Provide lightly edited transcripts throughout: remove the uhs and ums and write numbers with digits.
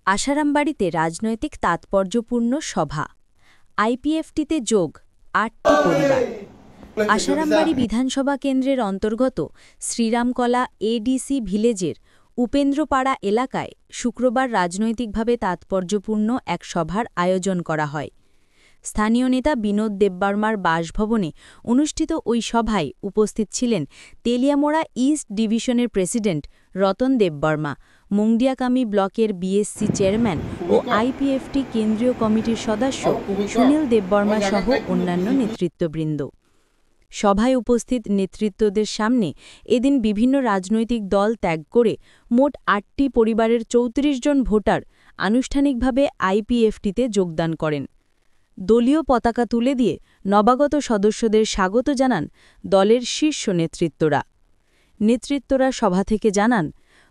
আশারামবাড়িতে রাজনৈতিক তাৎপর্যপূর্ণ সভা। আইপিএফটিতে যোগ ৮টি পরিবার। আশারামবাড়ি বিধানসভা কেন্দ্রের অন্তর্গত শ্রীরামকলা এডিসি ভিলেজের উপেন্দ্রপাড়া এলাকায় শুক্রবার রাজনৈতিকভাবে তাৎপর্যপূর্ণ এক সভার আয়োজন করা হয়। স্থানীয় নেতা বিনোদ দেববর্মার বাসভবনে অনুষ্ঠিত ওই সভায় উপস্থিত ছিলেন তেলিয়ামোড়া ইস্ট ডিভিশনের প্রেসিডেন্ট রতন দেববর্মা, মুংডিয়াকামি ব্লকের বিএসসি চেয়ারম্যান ও আইপিএফটি কেন্দ্রীয় কমিটির সদস্য সুনীল দেববর্মা সহ অন্যান্য নেতৃত্ববৃন্দ। সভায় উপস্থিত নেতৃত্বদের সামনে এদিন বিভিন্ন রাজনৈতিক দল ত্যাগ করে মোট ৮টি পরিবারের ৩৪ জন ভোটার আনুষ্ঠানিকভাবে আইপিএফটিতে যোগদান করেন। দলীয় পতাকা তুলে দিয়ে নবাগত সদস্যদের স্বাগত জানান দলের শীর্ষ নেতৃত্বরা সভা থেকে জানান,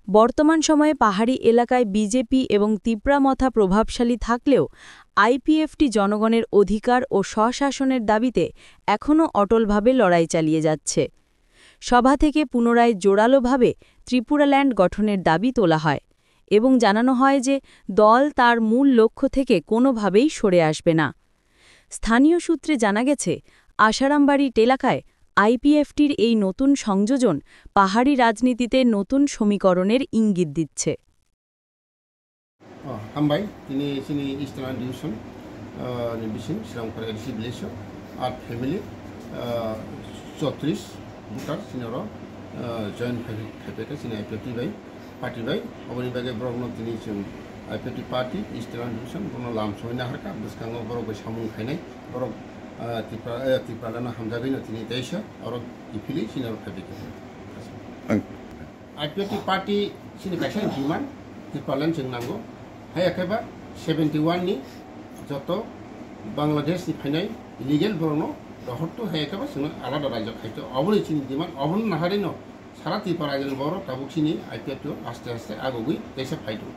বর্তমান সময়ে পাহাড়ি এলাকায় বিজেপি এবং তিপ্রামথা প্রভাবশালী থাকলেও আইপিএফটি জনগণের অধিকার ও স্বশাসনের দাবিতে এখনও অটলভাবে লড়াই চালিয়ে যাচ্ছে। সভা থেকে পুনরায় জোরালোভাবে ত্রিপুরাল্যান্ড গঠনের দাবি তোলা হয় এবং জানানো হয় যে দল তার মূল লক্ষ্য থেকে কোনোভাবেই সরে আসবে না। স্থানীয় সূত্রে জানা গেছে, আশারামবাড়ি এলাকায় আইপিএফটির এই নতুন সংযোজন পাহাড়ি রাজনীতিতে নতুন সমীকরণের ইঙ্গিত দিচ্ছে। হামবাই তিনি sini Eastern Division ni bising Sriramkala LC Village আর family 34 voter senior joint family sini IPFT বাই পার্টি বাই অবনি বাগে ব্রহ্ম তিনি IPFT পার্টি Eastern Division কোনো লাম সয়না হারকা বসকাঙ্গ বড় সামুং খাইনাই বড় ত্রিপুরালানা হামজাগৈনো তিনি দেশা আর ইফিলি senior family IPFT party sini কাইসান ডিমান্ড ত্রিপুরালান जों नांगौ हायाखैबा 71 नि যত বাংলাদেশ नि फैनाय इलिगेल बरनो रहरतो हायाखैबा जों आलादा राज्य खायतो अबनि चिनि डिमान्ड अबन नाहारिनो सारा त्रिपुरा रायजोनि बर ताबुखिनि आइपिएफटी आस्ते आस्ते आगुगै देशा फायदो।